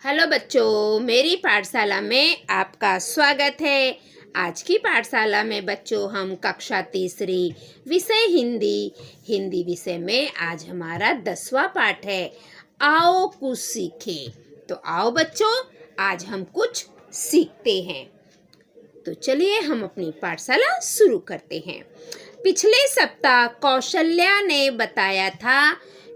Hello बच्चों, मेरी पाठशाला में आपका स्वागत है। आज की पाठशाला में बच्चों हम कक्षा तीसरी विषय हिंदी विषय में आज हमारा 10वां पाठ है। आओ कुछ सीखें। तो आओ बच्चों, आज हम कुछ सीखते हैं। तो चलिए हम अपनी पाठशाला शुरू करते हैं। पिछले सप्ताह कौशल्या ने बताया था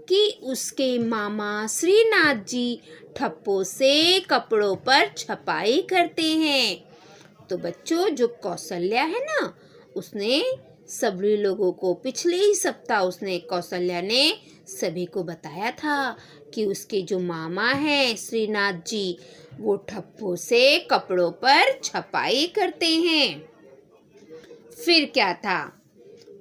कि उसके मामा श्रीनाथ जी ठप्पों से कपड़ों पर छपाई करते हैं। तो बच्चों, जो कौशल्या है ना, उसने सभी लोगों को पिछले ही सप्ताह कौशल्या ने सभी को बताया था कि उसके जो मामा हैं श्रीनाथ जी, वो ठप्पों से कपड़ों पर छपाई करते हैं। फिर क्या था?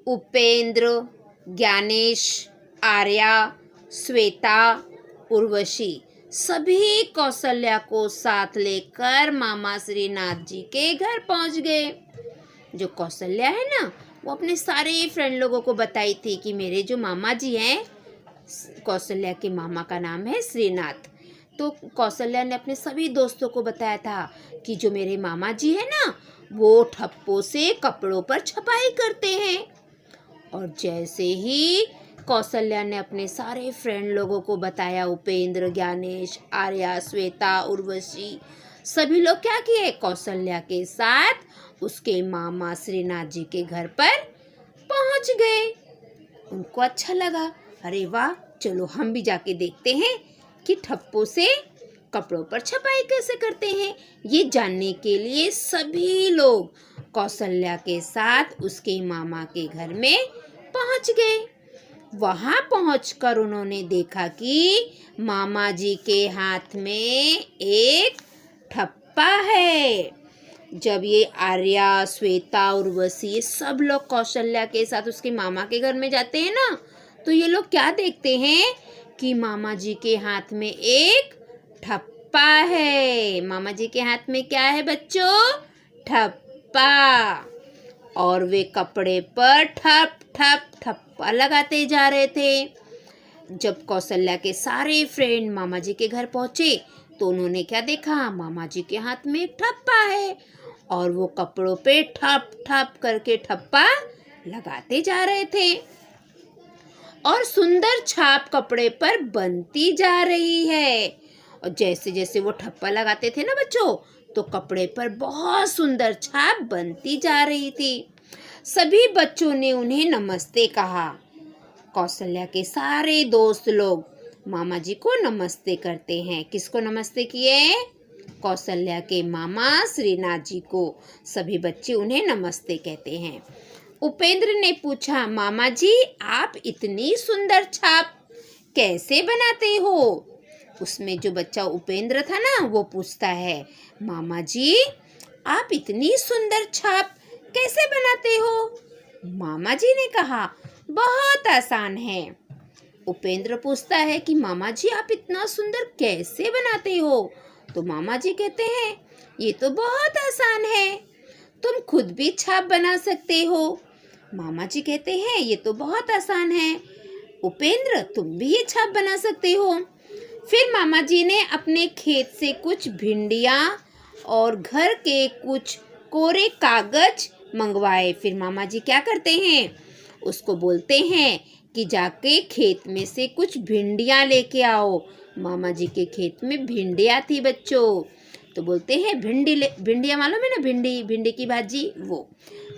उपेंद्र, ज्ञानेश, आर्या, श्वेता, उर्वशी सभी कौशल्या को साथ लेकर मामा श्रीनाथ जी के घर पहुंच गए। जो कौशल्या है ना, वो अपने सारे फ्रेंड लोगों को बताई थी कि मेरे जो मामा जी हैं, कौशल्या के मामा का नाम है श्रीनाथ। तो कौशल्या ने अपने सभी दोस्तों को बताया था कि जो मेरे मामा जी है ना, वो ठप्पों से कपड़ों पर छपाई करते हैं। और जैसे ही कौशल्या ने अपने सारे फ्रेंड लोगों को बताया, उपेंद्र, ज्ञानेश, आर्या, श्वेता, उर्वशी, सभी लोग क्या किए? कौशल्या के साथ उसके मामा श्रीनाथ जी के घर पर पहुंच गए। उनको अच्छा लगा। अरे वाह, चलो हम भी जाके देखते हैं कि ठप्पों से कपड़ों पर छपाई कैसे करते हैं। ये जानने के लिए सभी लोग कौशल्या के साथ उसके मामा के घर में पहुंच गए। वहां पहुंचकर उन्होंने देखा कि मामा जी के हाथ में एक ठप्पा है। जब ये आर्या, श्वेता, उर्वशी सब लोग कौशल्या के साथ उसके मामा के घर में जाते हैं ना, तो ये लोग क्या देखते हैं कि मामा जी के हाथ में एक ठप्पा है। मामा जी के हाथ में क्या है बच्चों? ठप्पा। और वे कपड़े पर ठप ठप ठप्पा लगाते जा रहे थे। जब कौशल्या के सारे फ्रेंड मामा जी के घर पहुंचे तो उन्होंने क्या देखा? मामा जी के हाथ में एक ठप्पा है और वो कपड़ों पे ठप ठप करके ठप्पा लगाते जा रहे थे और सुंदर छाप कपड़े पर बनती जा रही है। और जैसे जैसे वो ठप्पा लगाते थे ना बच्चों, तो कपड़े पर बहुत सुंदर छाप बनती जा रही थी। सभी बच्चों ने उन्हें नमस्ते कहा। कौशल्या के सारे दोस्त लोग मामा जी को नमस्ते करते हैं। किसको नमस्ते किए? कौशल्या के मामा श्रीनाथ जी को। सभी बच्चे उन्हें नमस्ते कहते हैं। उपेंद्र ने पूछा, मामा जी आप इतनी सुंदर छाप कैसे बनाते हो? उसमें जो बच्चा उपेंद्र था ना, वो पूछता है, मामा जी आप इतनी सुंदर छाप कैसे बनाते हो? मामा जी ने कहा, बहुत आसान है। उपेंद्र पूछता है कि मामा जी आप इतना सुंदर कैसे बनाते हो? तो मामा जी कहते हैं, ये तो बहुत आसान है, तुम खुद भी छाप बना सकते हो। मामा जी कहते हैं, ये तो बहुत आसान है, उपेंद्र तुम भी ये छाप बना सकते हो। फिर मामा जी ने अपने खेत से कुछ भिंडियाँ और घर के कुछ कोरे कागज मंगवाए। फिर मामा जी क्या करते हैं? उसको बोलते हैं कि जाके खेत में से कुछ भिंडियाँ लेके आओ। मामा जी के खेत में भिंडियाँ थी बच्चों। तो बोलते हैं भिंडियाँ मालूम है ना, भिंडी की भाजी, वो।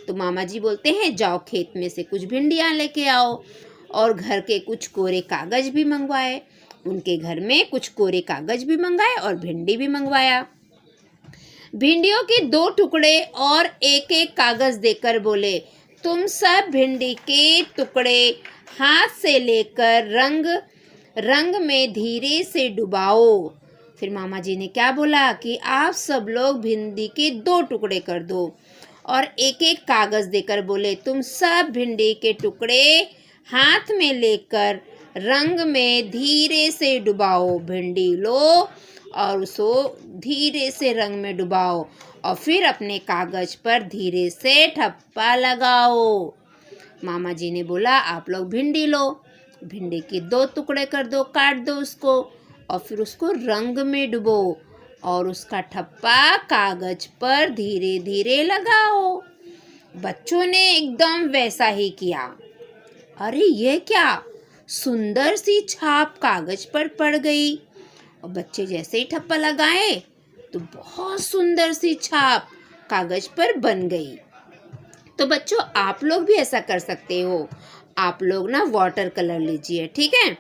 तो मामा जी बोलते हैं जाओ खेत में से कुछ भिंडियाँ लेके आओ। और घर के कुछ कोरे कागज भी मंगवाए। उनके घर में कुछ कोरे कागज भी मंगाए और भिंडी भी मंगवाया। भिंडियों के 2 टुकड़े और एक एक कागज देकर बोले, तुम सब भिंडी के टुकड़े हाथ से लेकर रंग में धीरे से डुबाओ। फिर मामा जी ने क्या बोला कि आप सब लोग भिंडी के 2 टुकड़े कर दो और एक एक कागज देकर बोले, तुम सब भिंडी के टुकड़े हाथ में लेकर रंग में धीरे से डुबाओ। भिंडी लो और उसको धीरे से रंग में डुबाओ और फिर अपने कागज पर धीरे से ठप्पा लगाओ। मामा जी ने बोला, आप लोग भिंडी लो, भिंडी के 2 टुकड़े कर दो, काट दो उसको और फिर उसको रंग में डुबो और उसका ठप्पा कागज पर धीरे धीरे लगाओ। बच्चों ने एकदम वैसा ही किया। अरे ये क्या, सुंदर सी छाप कागज पर पड़ गई। और बच्चे जैसे ही ठप्पा लगाए तो बहुत सुंदर सी छाप कागज पर बन गई। तो बच्चों आप लोग भी ऐसा कर सकते हो। आप लोग ना वाटर कलर लीजिए, ठीक है,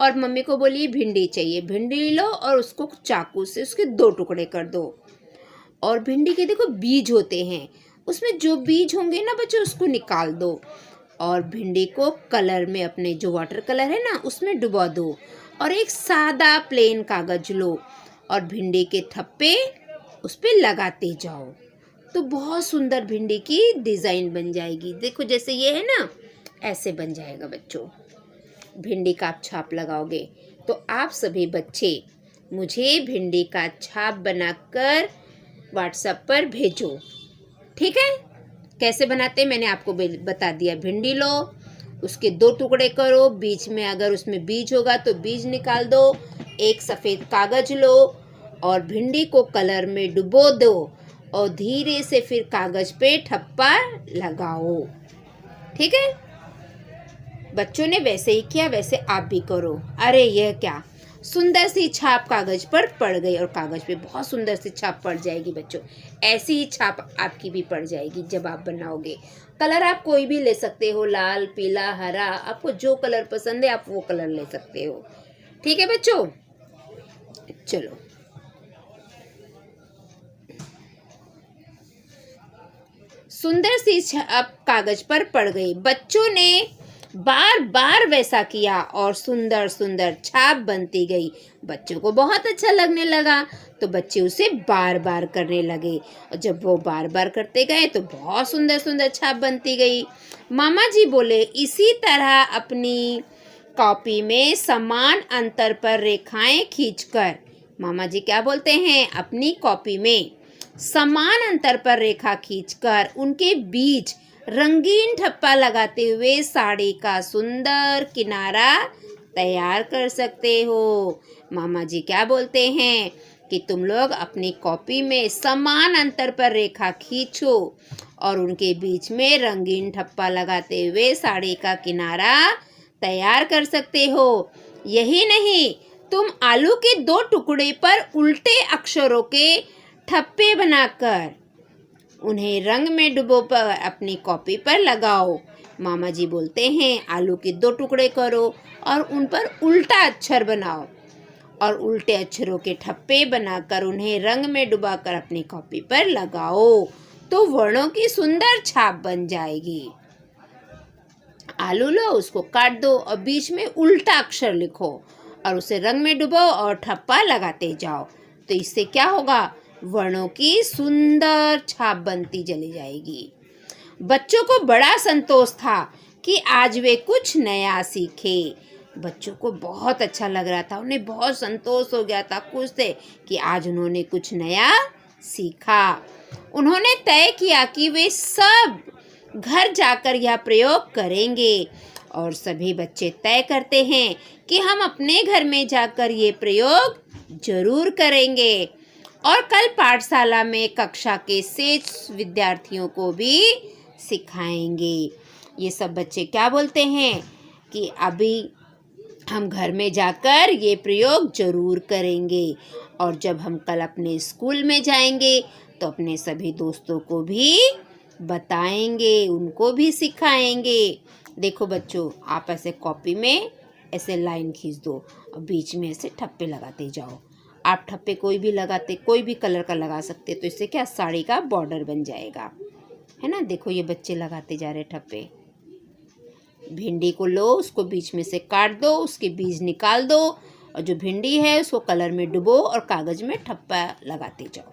और मम्मी को बोलिए भिंडी चाहिए, भिंडी लो और उसको चाकू से उसके 2 टुकड़े कर दो। और भिंडी के देखो बीज होते हैं, उसमें जो बीज होंगे ना बच्चों उसको निकाल दो और भिंडी को कलर में, अपने जो वाटर कलर है ना उसमें डुबा दो और एक सादा प्लेन कागज लो और भिंडी के ठप्पे उस पर लगाते जाओ। तो बहुत सुंदर भिंडी की डिज़ाइन बन जाएगी। देखो जैसे ये है ना, ऐसे बन जाएगा बच्चों। भिंडी का आप छाप लगाओगे तो आप सभी बच्चे मुझे भिंडी का छाप बनाकर व्हाट्सएप पर भेजो, ठीक है। कैसे बनाते हैं मैंने आपको बता दिया। भिंडी लो, उसके 2 टुकड़े करो, बीच में अगर उसमें बीज होगा तो बीज निकाल दो, एक सफ़ेद कागज लो और भिंडी को कलर में डुबो दो और धीरे से फिर कागज पे ठप्पा लगाओ, ठीक है। बच्चों ने वैसे ही किया, वैसे आप भी करो। अरे यह क्या, सुंदर सी छाप कागज पर पड़ गई और कागज पे बहुत सुंदर सी छाप पड़ जाएगी बच्चों। ऐसी ही छाप आपकी भी पड़ जाएगी जब आप बनाओगे। कलर आप कोई भी ले सकते हो, लाल, पीला, हरा, आपको जो कलर पसंद है आप वो कलर ले सकते हो, ठीक है बच्चों। चलो सुंदर सी छाप कागज पर पड़ गई। बच्चों ने बार बार वैसा किया और सुंदर सुंदर छाप बनती गई। बच्चों को बहुत अच्छा लगने लगा तो बच्चे उसे बार बार करने लगे और जब वो बार बार करते गए तो बहुत सुंदर सुंदर छाप बनती गई। मामा जी बोले इसी तरह अपनी कॉपी में समान अंतर पर रेखाएं खींचकर, मामा जी क्या बोलते हैं, अपनी कॉपी में समान अंतर पर रेखा खींचकर उनके बीच रंगीन ठप्पा लगाते हुए साड़ी का सुंदर किनारा तैयार कर सकते हो। मामा जी क्या बोलते हैं कि तुम लोग अपनी कॉपी में समान अंतर पर रेखा खींचो और उनके बीच में रंगीन ठप्पा लगाते हुए साड़ी का किनारा तैयार कर सकते हो। यही नहीं, तुम आलू के 2 टुकड़े पर उल्टे अक्षरों के ठप्पे बनाकर उन्हें रंग में डुबोकर अपनी कॉपी पर लगाओ। मामा जी बोलते हैं आलू के 2 टुकड़े करो और उन पर उल्टा अक्षर बनाओ और उल्टे अक्षरों के ठप्पे बनाकर उन्हें रंग में डुबाकर अपनी कॉपी पर लगाओ तो वर्णों की सुंदर छाप बन जाएगी। आलू लो, उसको काट दो और बीच में उल्टा अक्षर लिखो और उसे रंग में डुबो और ठप्पा लगाते जाओ। तो इससे क्या होगा, वर्णों की सुंदर छाप बनती चली जाएगी। बच्चों को बड़ा संतोष था कि आज वे कुछ नया सीखे। बच्चों को बहुत अच्छा लग रहा था, उन्हें बहुत संतोष हो गया था, खुश थे कि आज उन्होंने कुछ नया सीखा। उन्होंने तय किया कि वे सब घर जाकर यह प्रयोग करेंगे और सभी बच्चे तय करते हैं कि हम अपने घर में जाकर ये प्रयोग जरूर करेंगे और कल पाठशाला में कक्षा के शेष विद्यार्थियों को भी सिखाएंगे। ये सब बच्चे क्या बोलते हैं कि अभी हम घर में जाकर ये प्रयोग जरूर करेंगे और जब हम कल अपने स्कूल में जाएंगे तो अपने सभी दोस्तों को भी बताएंगे, उनको भी सिखाएंगे। देखो बच्चों, आप ऐसे कॉपी में ऐसे लाइन खींच दो और बीच में ऐसे ठप्पे लगाते जाओ। आप ठप्पे कोई भी लगाते, कोई भी कलर का लगा सकते, तो इससे क्या साड़ी का बॉर्डर बन जाएगा, है ना। देखो ये बच्चे लगाते जा रहे ठप्पे। भिंडी को लो, उसको बीच में से काट दो, उसके बीज निकाल दो और जो भिंडी है उसको कलर में डुबो और कागज में ठप्पा लगाते जाओ।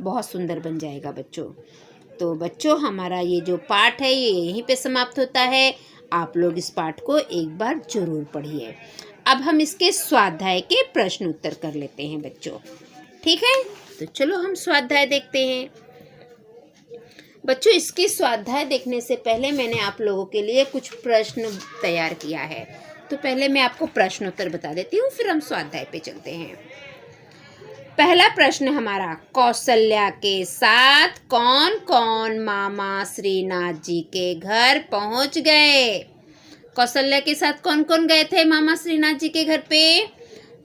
बहुत सुंदर बन जाएगा बच्चों। तो बच्चों हमारा ये जो पाठ है ये यहीं पे समाप्त होता है। आप लोग इस पाठ को एक बार जरूर पढ़िए। अब हम इसके स्वाध्याय के प्रश्न उत्तर कर लेते हैं बच्चों, ठीक है। तो चलो हम स्वाध्याय देखते हैं। बच्चों इसके स्वाध्याय देखने से पहले मैंने आप लोगों के लिए कुछ प्रश्न तैयार किया है, तो पहले मैं आपको प्रश्नोत्तर बता देती हूँ, फिर हम स्वाध्याय पे चलते हैं। पहला प्रश्न हमारा, कौशल्या के साथ कौन कौन मामा श्रीनाथ जी के घर पहुंच गए? कौशल्या के साथ कौन कौन गए थे मामा श्रीनाथ जी के घर पे?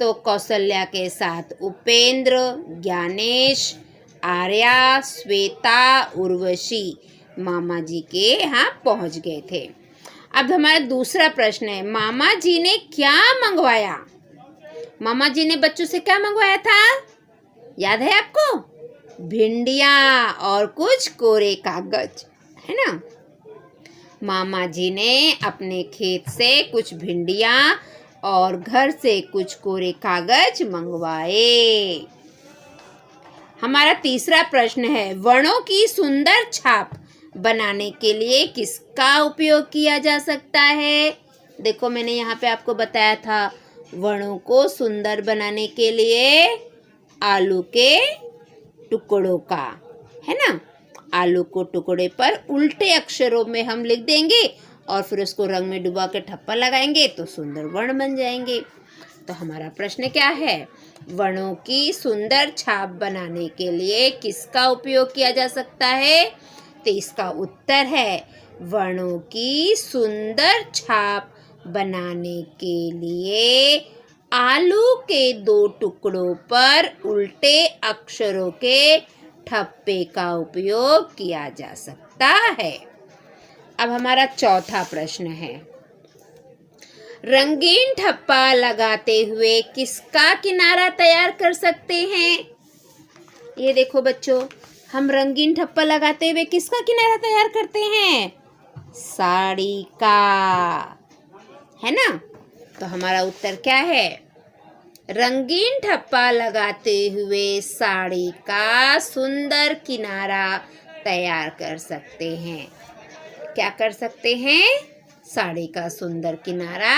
तो कौशल्या के साथ उपेंद्र, ज्ञानेश, आर्या, श्वेता, उर्वशी मामा जी के यहाँ पहुंच गए थे। अब हमारा दूसरा प्रश्न है, मामा जी ने क्या मंगवाया? मामा जी ने बच्चों से क्या मंगवाया था? याद है आपको? भिंडियाँ और कुछ कोरे कागज, है ना। मामा जी ने अपने खेत से कुछ भिंडियाँ और घर से कुछ कोरे कागज मंगवाए। हमारा तीसरा प्रश्न है, वर्णों की सुंदर छाप बनाने के लिए किसका उपयोग किया जा सकता है? देखो मैंने यहाँ पे आपको बताया था, वर्णों को सुंदर बनाने के लिए आलू के टुकड़ों का, है ना। आलू को टुकड़े पर उल्टे अक्षरों में हम लिख देंगे और फिर उसको रंग में डुबा के ठप्पा लगाएंगे तो सुंदर वर्ण बन जाएंगे। तो हमारा प्रश्न क्या है? वर्णों की सुंदर छाप बनाने के लिए किसका उपयोग किया जा सकता है? तो इसका उत्तर है, वर्णों की सुंदर छाप बनाने के लिए आलू के 2 टुकड़ों पर उल्टे अक्षरों के ठप्पे का उपयोग किया जा सकता है। अब हमारा चौथा प्रश्न है, रंगीन ठप्पा लगाते हुए किसका किनारा तैयार कर सकते हैं? ये देखो बच्चों, हम रंगीन ठप्पा लगाते हुए किसका किनारा तैयार करते हैं? साड़ी का, है ना। तो हमारा उत्तर क्या है? रंगीन ठप्पा लगाते हुए साड़ी का सुंदर किनारा तैयार कर सकते हैं। क्या कर सकते हैं? साड़ी का सुंदर किनारा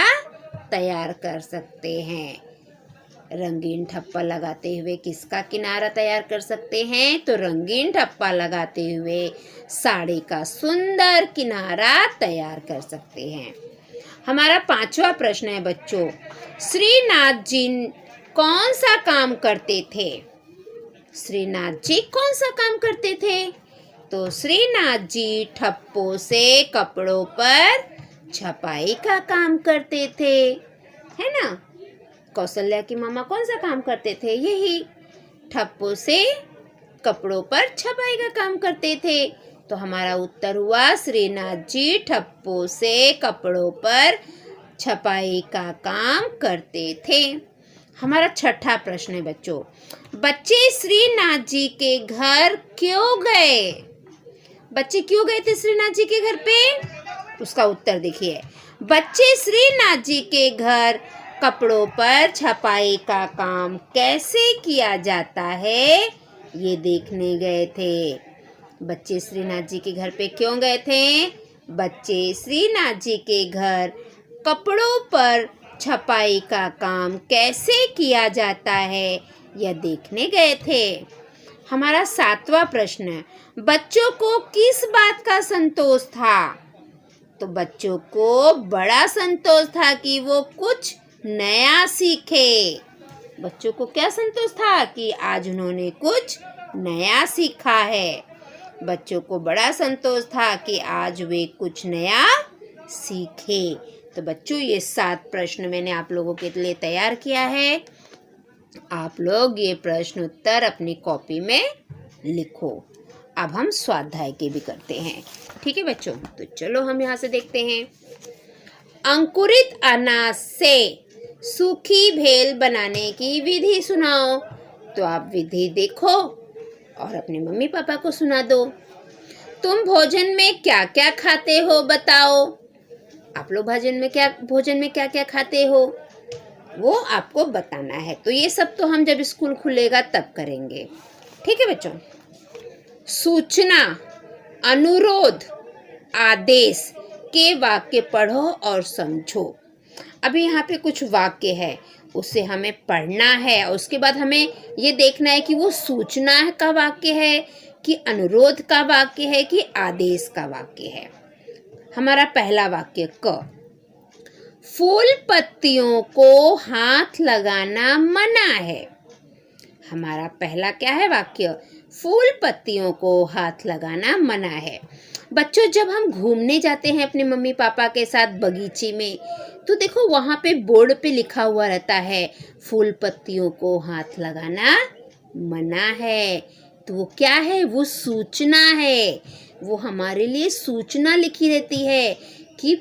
तैयार कर सकते हैं। रंगीन ठप्पा लगाते हुए किसका किनारा तैयार कर सकते हैं? तो रंगीन ठप्पा लगाते हुए साड़ी का सुंदर किनारा तैयार कर सकते हैं। हमारा 5वां प्रश्न है बच्चों, श्रीनाथ जी कौन सा काम करते थे? श्रीनाथ जी कौन सा काम करते थे? तो श्रीनाथ जी ठप्पों से कपड़ों पर छपाई का काम करते थे, है ना। कौशल्या की मामा कौन सा काम करते थे? यही ठप्पों से कपड़ों पर छपाई का काम करते थे। तो हमारा उत्तर हुआ, श्रीनाथ जी ठप्पों से कपड़ों पर छपाई का काम करते थे। हमारा 6ठा प्रश्न है बच्चों, बच्चे श्रीनाथ जी के घर क्यों गए? बच्चे क्यों गए थे श्रीनाथ जी के घर पे? उसका उत्तर देखिए, बच्चे श्रीनाथ जी के घर कपड़ों पर छपाई का काम कैसे किया जाता है ये देखने गए थे। बच्चे श्रीनाथ जी के घर पे क्यों गए थे? बच्चे श्रीनाथ जी के घर कपड़ों पर छपाई का काम कैसे किया जाता है यह देखने गए थे। हमारा 7वां प्रश्न है, बच्चों को किस बात का संतोष था? तो बच्चों को बड़ा संतोष था कि वो कुछ नया सीखे। बच्चों को क्या संतोष था? कि आज उन्होंने कुछ नया सीखा है। बच्चों को बड़ा संतोष था कि आज वे कुछ नया सीखे। तो बच्चों ये 7 प्रश्न मैंने आप लोगों के लिए तैयार किया है। आप लोग ये प्रश्न उत्तर अपनी कॉपी में लिखो। अब हम स्वाध्याय के भी करते हैं, ठीक है बच्चों। तो चलो हम यहाँ से देखते हैं, अंकुरित अनाज से सूखी भेल बनाने की विधि सुनाओ। तो आप विधि देखो और अपने मम्मी पापा को सुना दो। तुम भोजन में क्या क्या खाते हो बताओ। आप लोग भोजन में क्या क्या खाते हो वो आपको बताना है। तो ये सब तो हम जब स्कूल खुलेगा तब करेंगे, ठीक है बच्चों। सूचना, अनुरोध, आदेश के वाक्य पढ़ो और समझो। अभी यहाँ पे कुछ वाक्य है, उसे हमें पढ़ना है और उसके बाद हमें ये देखना है कि वो सूचना का वाक्य है कि अनुरोध का वाक्य है कि आदेश का वाक्य है। हमारा पहला वाक्य क, फूल पत्तियों को हाथ लगाना मना है। हमारा पहला क्या है वाक्य? फूल पत्तियों को हाथ लगाना मना है। बच्चों, जब हम घूमने जाते हैं अपने मम्मी पापा के साथ बगीचे में, तो देखो वहाँ पे बोर्ड पे लिखा हुआ रहता है फूल पत्तियों को हाथ लगाना मना है। तो वो क्या है? वो सूचना है। वो हमारे लिए सूचना लिखी रहती है कि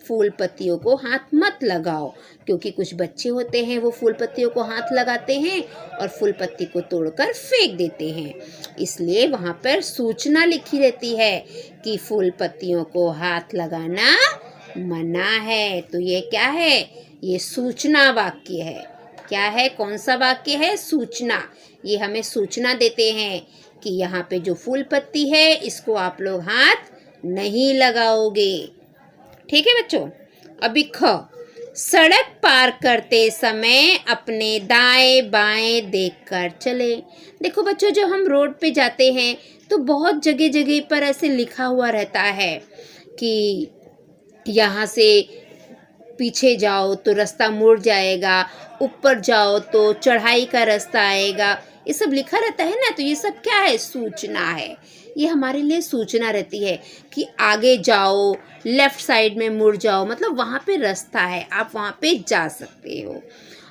फूल पत्तियों को हाथ मत लगाओ, क्योंकि कुछ बच्चे होते हैं वो फूल पत्तियों को हाथ लगाते हैं और फूल पत्ती को तोड़कर फेंक देते हैं। इसलिए वहाँ पर सूचना लिखी रहती है कि फूल पत्तियों को हाथ लगाना मना है। तो ये क्या है? ये सूचना वाक्य है। क्या है? कौन सा वाक्य है? सूचना। ये हमें सूचना देते हैं कि यहाँ पे जो फूल पत्ती है इसको आप लोग हाथ नहीं लगाओगे। ठीक है बच्चों। अभी ख, सड़क पार करते समय अपने दाएं बाएं देखकर चले। देखो बच्चों, जब हम रोड पे जाते हैं तो बहुत जगह जगह पर ऐसे लिखा हुआ रहता है कि यहाँ से पीछे जाओ तो रास्ता मुड़ जाएगा, ऊपर जाओ तो चढ़ाई का रास्ता आएगा। ये सब लिखा रहता है ना। तो ये सब क्या है? सूचना है। ये हमारे लिए सूचना रहती है कि आगे जाओ, लेफ्ट साइड में मुड़ जाओ, मतलब वहाँ पे रास्ता है, आप वहाँ पे जा सकते हो।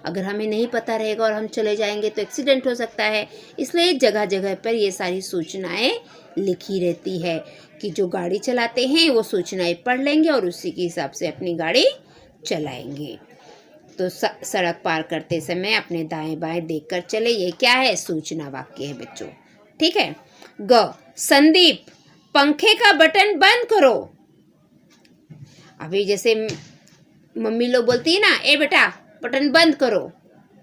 अगर हमें नहीं पता रहेगा और हम चले जाएंगे तो एक्सीडेंट हो सकता है। इसलिए जगह जगह पर ये सारी सूचनाएं लिखी रहती है कि जो गाड़ी चलाते हैं वो सूचनाएं पढ़ लेंगे और उसी के हिसाब से अपनी गाड़ी चलाएंगे। तो सड़क पार करते समय अपने दाएं बाएं देखकर चले। ये क्या है? सूचना वाक्य है बच्चों। ठीक है। ग, संदीप पंखे का बटन बंद करो। अभी जैसे मम्मी लोग बोलती है ना, ए बेटा बटन बंद करो,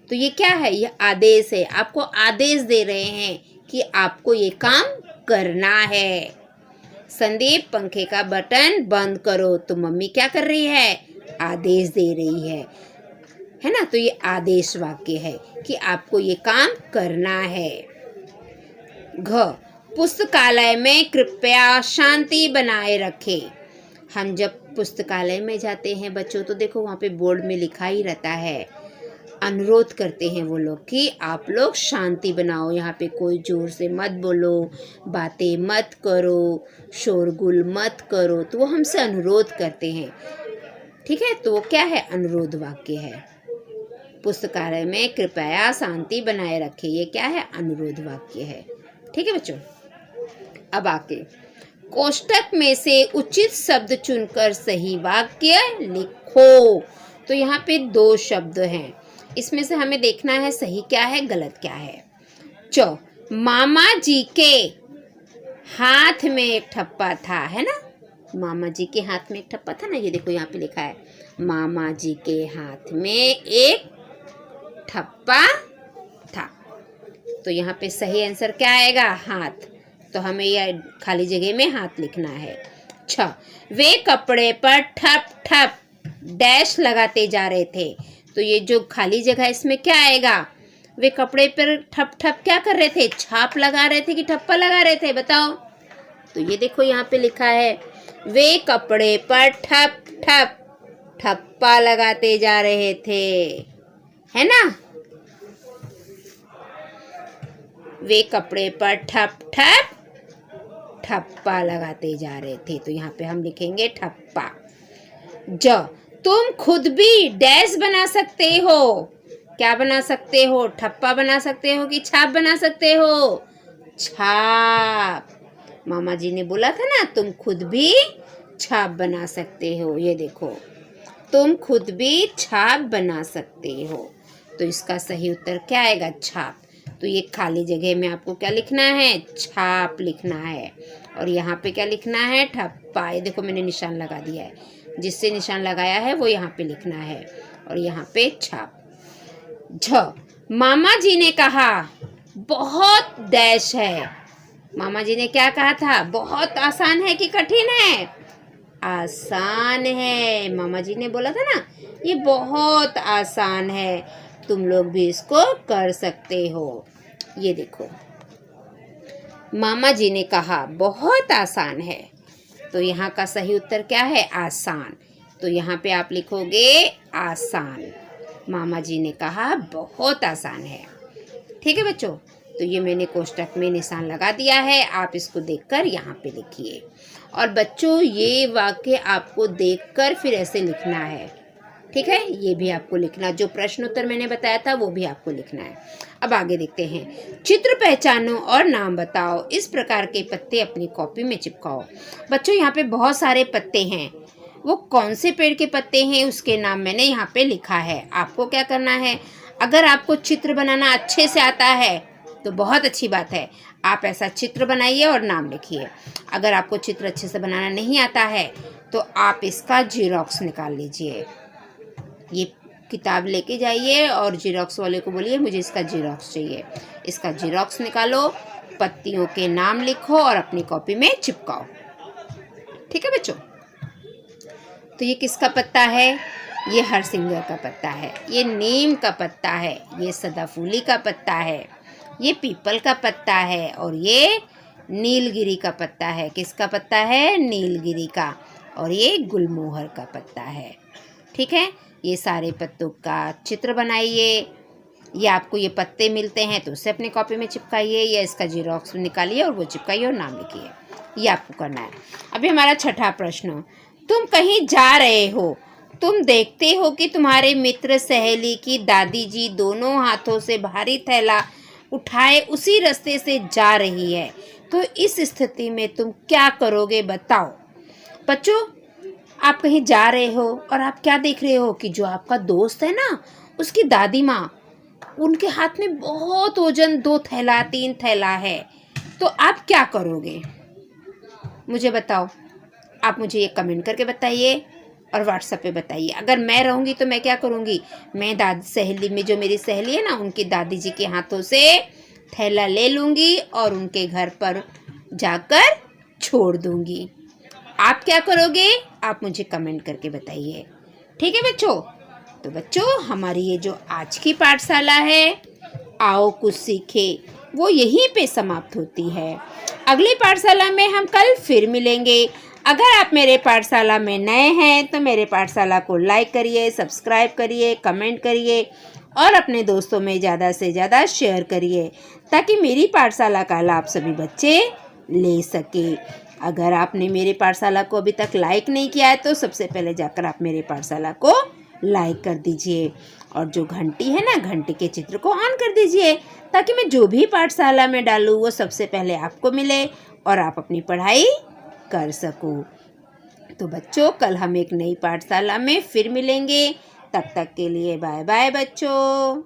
तो ये क्या है? ये आदेश है। आपको आदेश दे रहे हैं कि आपको ये काम करना है। संदीप पंखे का बटन बंद करो। तो मम्मी क्या कर रही है? आदेश दे रही है ना। तो ये आदेश वाक्य है कि आपको ये काम करना है। घ, पुस्तकालय में कृपया शांति बनाए रखें। हम जब पुस्तकालय में जाते हैं बच्चों, तो देखो वहाँ पे बोर्ड में लिखा ही रहता है, अनुरोध करते हैं वो लोग कि आप लोग शांति बनाओ, यहाँ पे कोई जोर से मत बोलो, बातें मत करो, शोरगुल मत करो। तो वो हमसे अनुरोध करते हैं। ठीक है। तो वो क्या है? अनुरोध वाक्य है। पुस्तकालय में कृपया शांति बनाए रखें, ये क्या है? अनुरोध वाक्य है। ठीक है बच्चों। अब आके कोष्टक में से उचित शब्द चुनकर सही वाक्य लिखो। तो यहाँ पे 2 शब्द हैं, इसमें से हमें देखना है सही क्या है, गलत क्या है। च, मामा जी के हाथ में एक ठप्पा था, है ना। मामा जी के हाथ में एक ठप्पा था ना। ये देखो यहाँ पे लिखा है, मामा जी के हाथ में एक ठप्पा था। तो यहाँ पे सही आंसर क्या आएगा? हाथ। तो हमें यह खाली जगह में हाथ लिखना है। छ, वे कपड़े पर ठप ठप डैश लगाते जा रहे थे। तो ये जो खाली जगह इसमें क्या आएगा? वे कपड़े पर ठप ठप क्या कर रहे थे? छाप लगा रहे थे कि ठप्पा लगा रहे थे? बताओ। तो ये देखो यहाँ पे लिखा है, वे कपड़े पर ठप ठप ठप्पा लगाते जा रहे थे, है ना। वे कपड़े पर ठप ठप ठप्पा लगाते जा रहे थे। तो यहाँ पे हम लिखेंगे ठप्पा। ज, तुम खुद भी डैश बना सकते हो। क्या बना सकते हो? ठप्पा बना सकते हो कि छाप बना सकते हो? छाप। मामा जी ने बोला था ना, तुम खुद भी छाप बना सकते हो। ये देखो, तुम खुद भी छाप बना सकते हो। तो इसका सही उत्तर क्या आएगा? छाप। तो ये खाली जगह में आपको क्या लिखना है? छाप लिखना है। और यहाँ पे क्या लिखना है? ठप्पा। ये देखो मैंने निशान लगा दिया है, जिससे निशान लगाया है वो यहाँ पे लिखना है, और यहाँ पे छाप। झ, मामा जी ने कहा बहुत डैश है। मामा जी ने क्या कहा था? बहुत आसान है कि कठिन है? आसान है। मामा जी ने बोला था ना, ये बहुत आसान है, तुम लोग भी इसको कर सकते हो। ये देखो, मामा जी ने कहा बहुत आसान है। तो यहाँ का सही उत्तर क्या है? आसान। तो यहाँ पे आप लिखोगे आसान। मामा जी ने कहा बहुत आसान है। ठीक है बच्चों, तो ये मैंने कोष्टक में निशान लगा दिया है, आप इसको देखकर यहाँ पे लिखिए। और बच्चों ये वाक्य आपको देखकर फिर ऐसे लिखना है, ठीक है, ये भी आपको लिखना, जो प्रश्न उत्तर मैंने बताया था वो भी आपको लिखना है। अब आगे देखते हैं। चित्र पहचानो और नाम बताओ, इस प्रकार के पत्ते अपनी कॉपी में चिपकाओ। बच्चों यहाँ पे बहुत सारे पत्ते हैं, वो कौन से पेड़ के पत्ते हैं उसके नाम मैंने यहाँ पे लिखा है। आपको क्या करना है, अगर आपको चित्र बनाना अच्छे से आता है तो बहुत अच्छी बात है, आप ऐसा चित्र बनाइए और नाम लिखिए। अगर आपको चित्र अच्छे से बनाना नहीं आता है तो आप इसका जीरोक्स निकाल लीजिए। ये किताब लेके जाइए और जीरोक्स वाले को बोलिए मुझे इसका जीरोक्स चाहिए। इसका जीरोक्स निकालो, पत्तियों के नाम लिखो और अपनी कॉपी में चिपकाओ। ठीक है बच्चों, तो ये किसका पत्ता है, ये हरसिंगर का पत्ता है, ये नीम का पत्ता है, ये सदाफूली का पत्ता है, ये पीपल का पत्ता है और ये नीलगिरी का पत्ता है। किसका पत्ता है, नीलगिरी का। और ये गुलमोहर का पत्ता है। ठीक है, ये सारे पत्तों का चित्र बनाइए, या आपको ये पत्ते मिलते हैं तो उसे अपनी कॉपी में चिपकाइए, या इसका जीरोक्स निकालिए और वो चिपकाइए और नाम लिखिए, ये आपको करना है। अभी हमारा छठा प्रश्न, तुम कहीं जा रहे हो, तुम देखते हो कि तुम्हारे मित्र सहेली की दादी जी दोनों हाथों से भारी थैला उठाए उसी रास्ते से जा रही है, तो इस स्थिति में तुम क्या करोगे बताओ। बच्चों आप कहीं जा रहे हो और आप क्या देख रहे हो कि जो आपका दोस्त है ना, उसकी दादी माँ, उनके हाथ में बहुत वजन 2 थैला 3 थैला है, तो आप क्या करोगे मुझे बताओ। आप मुझे ये कमेंट करके बताइए और व्हाट्सएप पे बताइए। अगर मैं रहूँगी तो मैं क्या करूँगी, मैं दादी सहेली में, जो मेरी सहेली है ना, उनकी दादी जी के हाथों से थैला ले लूँगी और उनके घर पर जाकर छोड़ दूँगी। आप क्या करोगे, आप मुझे कमेंट करके बताइए। ठीक है बच्चों, तो बच्चों हमारी ये जो आज की पाठशाला है आओ कुछ सीखे, वो यहीं पे समाप्त होती है। अगली पाठशाला में हम कल फिर मिलेंगे। अगर आप मेरे पाठशाला में नए हैं तो मेरे पाठशाला को लाइक करिए, सब्सक्राइब करिए, कमेंट करिए और अपने दोस्तों में ज़्यादा से ज़्यादा शेयर करिए, ताकि मेरी पाठशाला का लाभ सभी बच्चे ले सके। अगर आपने मेरे पाठशाला को अभी तक लाइक नहीं किया है तो सबसे पहले जाकर आप मेरे पाठशाला को लाइक कर दीजिए, और जो घंटी है ना, घंटी के चित्र को ऑन कर दीजिए, ताकि मैं जो भी पाठशाला में डालूँ वो सबसे पहले आपको मिले और आप अपनी पढ़ाई कर सको। तो बच्चों कल हम एक नई पाठशाला में फिर मिलेंगे, तब तक के लिए बाय बाय बच्चों।